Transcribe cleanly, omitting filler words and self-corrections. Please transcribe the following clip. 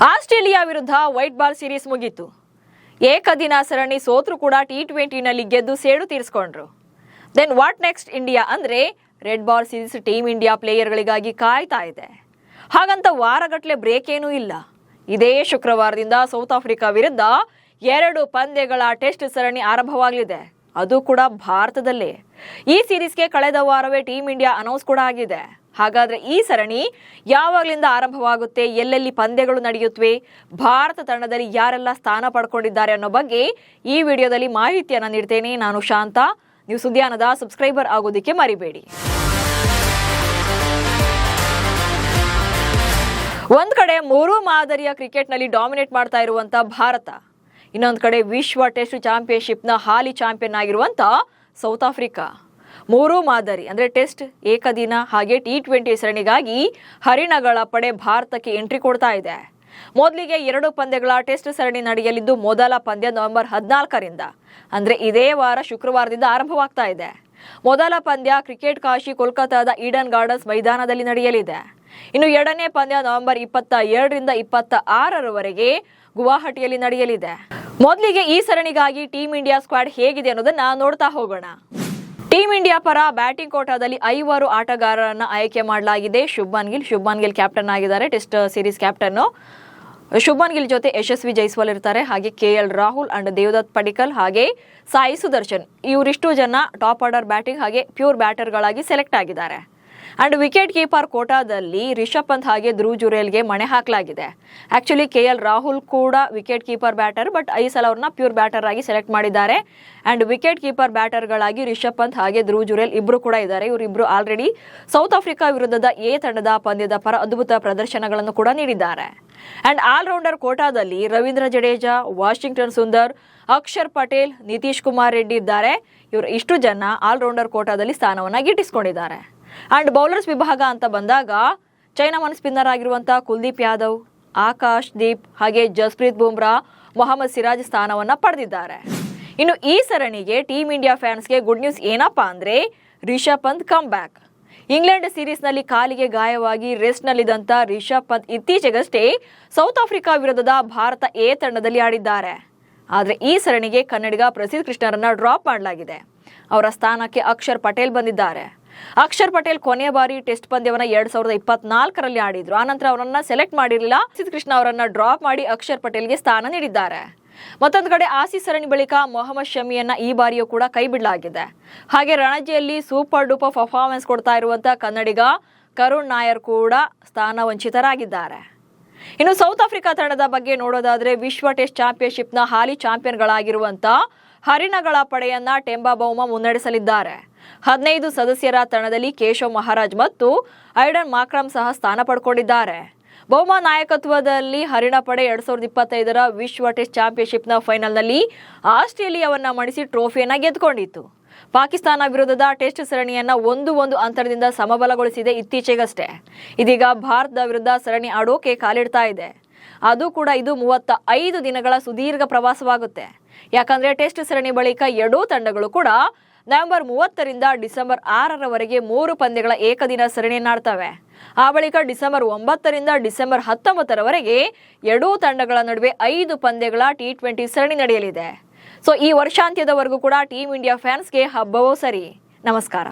Australia ವಿರುದ್ಧ white ball series ಮುಗಿತು. ಏಕದಿನ ಸರಣಿ ಸೋತ್ರು ಕೂಡ T20ನಲ್ಲಿ ಗೆದ್ದು ಸೇಡು ತೀರಿಸಿಕೊಂಡ್ರು. ದೆನ್ ವಾಟ್ ನೆಕ್ಸ್ಟ್ ಇಂಡಿಯಾ ಅಂದ್ರೆ red ball series team India ಪ್ಲೇಯರ್ಗಳಿಗಾಗಿ ಕಾಯ್ತಾ ಇದೆ. ಹಾಗಂತ ವಾರಗಟ್ಟಲೆ ಬ್ರೇಕ್ ಏನೂ ಇಲ್ಲ. ಇದೇ ಶುಕ್ರವಾರದಿಂದ ಸೌತ್ ಆಫ್ರಿಕಾ ವಿರುದ್ಧ 2 ಪಂದ್ಯಗಳ ಟೆಸ್ಟ್ ಸರಣಿ ಆರಂಭವಾಗಲಿದೆ. ಅದು ಕೂಡ ಭಾರತದಲ್ಲೇ. ಈ ಸೀರೀಸ್ಗೆ ಕಳೆದ ವಾರವೇ ಟೀಮ್ ಇಂಡಿಯಾ ಅನೌನ್ಸ್ ಕೂಡ ಆಗಿದೆ. ಹಾಗಾದ್ರೆ ಈ ಸರಣಿ ಯಾವಾಗಲಿಂದ ಆರಂಭವಾಗುತ್ತೆ, ಎಲ್ಲೆಲ್ಲಿ ಪಂದ್ಯಗಳು ನಡೆಯುತ್ತವೆ, ಭಾರತ ತಂಡದಲ್ಲಿ ಯಾರೆಲ್ಲ ಸ್ಥಾನ ಪಡ್ಕೊಂಡಿದ್ದಾರೆ ಅನ್ನೋ ಬಗ್ಗೆ ಈ ವಿಡಿಯೋದಲ್ಲಿ ಮಾಹಿತಿಯನ್ನು ನೀಡ್ತೇನೆ. ನಾನು ಶಾಂತ. ನೀವು ಸುದ್ದಿಯಾನದ ಸಬ್ಸ್ಕ್ರೈಬರ್ ಆಗೋದಕ್ಕೆ ಮರಿಬೇಡಿ. ಒಂದ್ ಕಡೆ 3 ಮಾದರಿಯ ಕ್ರಿಕೆಟ್ನಲ್ಲಿ ಡಾಮಿನೇಟ್ ಮಾಡ್ತಾ ಇರುವಂತ ಭಾರತ, ಇನ್ನೊಂದು ಕಡೆ ವಿಶ್ವ ಟೆಸ್ಟ್ ಚಾಂಪಿಯನ್ಶಿಪ್ನ ಹಾಲಿ ಚಾಂಪಿಯನ್ ಆಗಿರುವಂತ ಸೌತ್ ಆಫ್ರಿಕಾ. 3 ಮಾದರಿ ಅಂದ್ರೆ ಟೆಸ್ಟ್, ಏಕದಿನ ಹಾಗೆ T20 ಸರಣಿಗಾಗಿ ಹರಿಣಗಳ ಪಡೆ ಭಾರತಕ್ಕೆ ಎಂಟ್ರಿ ಕೊಡ್ತಾ ಇದೆ. ಮೊದಲಿಗೆ 2 ಪಂದ್ಯಗಳ ಟೆಸ್ಟ್ ಸರಣಿ ನಡೆಯಲಿದ್ದು ಮೊದಲ ಪಂದ್ಯ ನವೆಂಬರ್ 14ರಿಂದ ಅಂದ್ರೆ ಇದೇ ವಾರ ಶುಕ್ರವಾರದಿಂದ ಆರಂಭವಾಗ್ತಾ ಇದೆ. ಮೊದಲ ಪಂದ್ಯ ಕ್ರಿಕೆಟ್ ಕಾಶಿ ಕೋಲ್ಕತಾದ ಈಡನ್ ಗಾರ್ಡನ್ಸ್ ಮೈದಾನದಲ್ಲಿ ನಡೆಯಲಿದೆ. ಇನ್ನು 2ನೇ ಪಂದ್ಯ ನವೆಂಬರ್ 22ರಿಂದ 26ರವರೆಗೆ ಗುವಾಹಟಿಯಲ್ಲಿ ನಡೆಯಲಿದೆ. ಮೊದಲಿಗೆ ಈ ಸರಣಿಗಾಗಿ ಟೀಮ್ ಇಂಡಿಯಾ ಸ್ಕ್ವಾಡ್ ಹೇಗಿದೆ ಅನ್ನೋದನ್ನ ನೋಡ್ತಾ ಹೋಗೋಣ. ಟೀಮ್ ಇಂಡಿಯಾ ಪರ ಬ್ಯಾಟಿಂಗ್ ಕೋಟಾದಲ್ಲಿ 5 ಆಟಗಾರರನ್ನ ಆಯ್ಕೆ ಮಾಡಲಾಗಿದೆ. ಶುಭ್ಮನ್ ಗಿಲ್ ಕ್ಯಾಪ್ಟನ್ ಆಗಿದ್ದಾರೆ, test series captain. Shubman Gill ಜೊತೆ ಯಶಸ್ವಿ ಜೈಸ್ವಾಲ್ ಇರ್ತಾರೆ, ಹಾಗೆ KL ರಾಹುಲ್ ಅಂಡ್ ದೇವದತ್ ಪಡಿಕ್ಕಲ್ ಹಾಗೆ ಸಾಯಿ ಸುದರ್ಶನ್, ಇವರಿಷ್ಟು ಜನ ಟಾಪ್ ಆರ್ಡರ್ ಬ್ಯಾಟಿಂಗ್ ಹಾಗೆ ಪ್ಯೂರ್ ಬ್ಯಾಟರ್ಗಳಾಗಿ ಸೆಲೆಕ್ಟ್ ಆಗಿದ್ದಾರೆ. ಅಂಡ್ ವಿಕೆಟ್ ಕೀಪರ್ ಕೋಟಾದಲ್ಲಿ ರಿಷಬ್ ಪಂತ್ ಹಾಗೆ ಧ್ರುವ್ ಜುರೇಲ್ಗೆ ಮಣೆ ಹಾಕಲಾಗಿದೆ. ಆಕ್ಚುಲಿ KL ರಾಹುಲ್ ಕೂಡ ವಿಕೆಟ್ ಕೀಪರ್ ಬ್ಯಾಟರ್, ಬಟ್ ಈ ಸಲ ಅವ್ರನ್ನ ಪ್ಯೂರ್ ಬ್ಯಾಟರ್ ಆಗಿ ಸೆಲೆಕ್ಟ್ ಮಾಡಿದ್ದಾರೆ. ಅಂಡ್ ವಿಕೆಟ್ ಕೀಪರ್ ಬ್ಯಾಟರ್ಗಳಾಗಿ ರಿಷಬ್ ಪಂತ್ ಹಾಗೆ ಧ್ರುವ್ ಜುರೇಲ್ ಇಬ್ರು ಕೂಡ ಇದ್ದಾರೆ. ಇವರಿಬ್ರು ಆಲ್ರೆಡಿ ಸೌತ್ ಆಫ್ರಿಕಾ ವಿರುದ್ಧದ ಎ ತಂಡದ ಪಂದ್ಯದ ಪರ ಅದ್ಭುತ ಪ್ರದರ್ಶನಗಳನ್ನು ಕೂಡ ನೀಡಿದ್ದಾರೆ. ಅಂಡ್ ಆಲ್ರೌಂಡರ್ ಕೋಟಾದಲ್ಲಿ ರವೀಂದ್ರ ಜಡೇಜಾ, ವಾಷಿಂಗ್ಟನ್ ಸುಂದರ್, ಅಕ್ಷರ್ ಪಟೇಲ್, ನಿತೀಶ್ ಕುಮಾರ್ ರೆಡ್ಡಿ ಇದ್ದಾರೆ. ಇವರು ಇಷ್ಟು ಜನ ಆಲ್ರೌಂಡರ್ ಕೋಟಾದಲ್ಲಿ ಸ್ಥಾನವನ್ನ ಗಿಟ್ಟಿಸಿಕೊಂಡಿದ್ದಾರೆ. ಅಂಡ್ ಬೌಲರ್ಸ್ ವಿಭಾಗ ಅಂತ ಬಂದಾಗ ಚೈನಾಮನ್ ಸ್ಪಿನ್ನರ್ ಆಗಿರುವಂತಹ ಕುಲ್ದೀಪ್ ಯಾದವ್, ಆಕಾಶ್ ದೀಪ್ ಹಾಗೆ ಜಸ್ಪ್ರೀತ್ ಬುಮ್ರಾ, ಮೊಹಮ್ಮದ್ ಸಿರಾಜ್ ಸ್ಥಾನವನ್ನ ಪಡೆದಿದ್ದಾರೆ. ಇನ್ನು ಈ ಸರಣಿಗೆ ಟೀಮ್ ಇಂಡಿಯಾ ಫ್ಯಾನ್ಸ್ಗೆ ಗುಡ್ ನ್ಯೂಸ್ ಏನಪ್ಪಾ ಅಂದ್ರೆ Rishabh Pant come back. England ಸೀರೀಸ್ನಲ್ಲಿ ಕಾಲಿಗೆ ಗಾಯವಾಗಿ ರೆಸ್ಟ್ನಲ್ಲಿದ್ದಂಥ ರಿಷಬ್ ಪಂತ್ ಇತ್ತೀಚೆಗಷ್ಟೇ ಸೌತ್ ಆಫ್ರಿಕಾ ವಿರುದ್ಧದ ಭಾರತ ಎ ತಂಡದಲ್ಲಿ ಆಡಿದ್ದಾರೆ. ಆದರೆ ಈ ಸರಣಿಗೆ ಕನ್ನಡಿಗ ಪ್ರಸಿದ್ಧ ಕೃಷ್ಣರನ್ನ ಡ್ರಾಪ್ ಮಾಡಲಾಗಿದೆ. ಅವರ ಸ್ಥಾನಕ್ಕೆ ಅಕ್ಷರ್ ಪಟೇಲ್ ಬಂದಿದ್ದಾರೆ. ಅಕ್ಷರ್ ಪಟೇಲ್ ಕೊನೆಯ ಬಾರಿ ಟೆಸ್ಟ್ ಪಂದ್ಯವನ್ನ 2024ರಲ್ಲಿ ಆಡಿದ್ರು. ಆನಂತರ ಅವರನ್ನ ಸೆಲೆಕ್ಟ್ ಮಾಡಿರಲಿಲ್ಲ. ಪ್ರಸಿದ್ಧ ಕೃಷ್ಣ ಅವರನ್ನ ಡ್ರಾಪ್ ಮಾಡಿ ಅಕ್ಷರ್ ಪಟೇಲ್ಗೆ ಸ್ಥಾನ ನೀಡಿದ್ದಾರೆ. ಮತ್ತೊಂದು ಕಡೆ ಆಸಿ ಸರಣಿ ಬಳಿಕ ಮೊಹಮ್ಮದ್ ಶಮಿಯನ್ನ ಈ ಬಾರಿಯೂ ಕೂಡ ಕೈ ಬಿಡಲಾಗಿದೆ. ಹಾಗೆ ರಣಜಿಯಲ್ಲಿ ಸೂಪರ್ ಡೂಪರ್ ಪರ್ಫಾರ್ಮೆನ್ಸ್ ಕೊಡ್ತಾ ಇರುವಂತಹ ಕನ್ನಡಿಗ ಕರುಣ್ ನಾಯರ್ ಕೂಡ ಸ್ಥಾನ ವಂಚಿತರಾಗಿದ್ದಾರೆ. ಇನ್ನು ಸೌತ್ ಆಫ್ರಿಕಾ ತಂಡದ ಬಗ್ಗೆ ನೋಡೋದಾದ್ರೆ ವಿಶ್ವ ಟೆಸ್ಟ್ ಚಾಂಪಿಯನ್ಶಿಪ್ನ ಹಾಲಿ ಚಾಂಪಿಯನ್ಗಳಾಗಿರುವಂತ ಹರಿಣಗಳ ಪಡೆಯನ್ನ ಟೆಂಬಾ ಬೌಮಾ ಮುನ್ನಡೆಸಲಿದ್ದಾರೆ. 15 ಸದಸ್ಯರ ತಂಡದಲ್ಲಿ ಕೇಶವ್ ಮಹಾರಾಜ್ ಮತ್ತು ಐಡನ್ ಮಾಕ್ರಮ್ ಸಹ ಸ್ಥಾನ ಪಡ್ಕೊಂಡಿದ್ದಾರೆ. ಬೌಮಾ ನಾಯಕತ್ವದಲ್ಲಿ ಹರಿಣ ಪಡೆ 2025ರ ವಿಶ್ವ ಟೆಸ್ಟ್ ಚಾಂಪಿಯನ್ಶಿಪ್ನ ಫೈನಲ್ನಲ್ಲಿ ಆಸ್ಟ್ರೇಲಿಯಾವನ್ನ ಮಣಿಸಿ ಟ್ರೋಫಿಯನ್ನ ಗೆದ್ದುಕೊಂಡಿತ್ತು. ಪಾಕಿಸ್ತಾನ ವಿರುದ್ಧದ ಟೆಸ್ಟ್ ಸರಣಿಯನ್ನ 1-1 ಅಂತರದಿಂದ ಸಮಬಲಗೊಳಿಸಿದೆ ಇತ್ತೀಚೆಗಷ್ಟೇ. ಇದೀಗ ಭಾರತದ ವಿರುದ್ಧ ಸರಣಿ ಆಡೋಕೆ ಕಾಲಿಡ್ತಾ ಇದೆ. ಅದು ಕೂಡ ಇದು 35 ದಿನಗಳ ಸುದೀರ್ಘ ಪ್ರವಾಸವಾಗುತ್ತೆ. ಯಾಕಂದ್ರೆ ಟೆಸ್ಟ್ ಸರಣಿ ಬಳಿಕ 2 ತಂಡಗಳು ಕೂಡ ನವೆಂಬರ್ 30ರಿಂದ ಡಿಸೆಂಬರ್ 6ರವರೆಗೆ 3 ಪಂದ್ಯಗಳ ಏಕದಿನ ಸರಣಿಯನ್ನಾಡ್ತವೆ. ಆ ಬಳಿಕ ಡಿಸೆಂಬರ್ 9ರಿಂದ ಡಿಸೆಂಬರ್ 19ರವರೆಗೆ 2 ತಂಡಗಳ ನಡುವೆ 5 ಪಂದ್ಯಗಳ T20 ಸರಣಿ ನಡೆಯಲಿದೆ. ಸೊ ಈ ವರ್ಷಾಂತ್ಯದವರೆಗೂ ಕೂಡ ಟೀಮ್ ಇಂಡಿಯಾ ಫ್ಯಾನ್ಸ್ಗೆ ಹಬ್ಬವೋ ಸರಿ. ನಮಸ್ಕಾರ.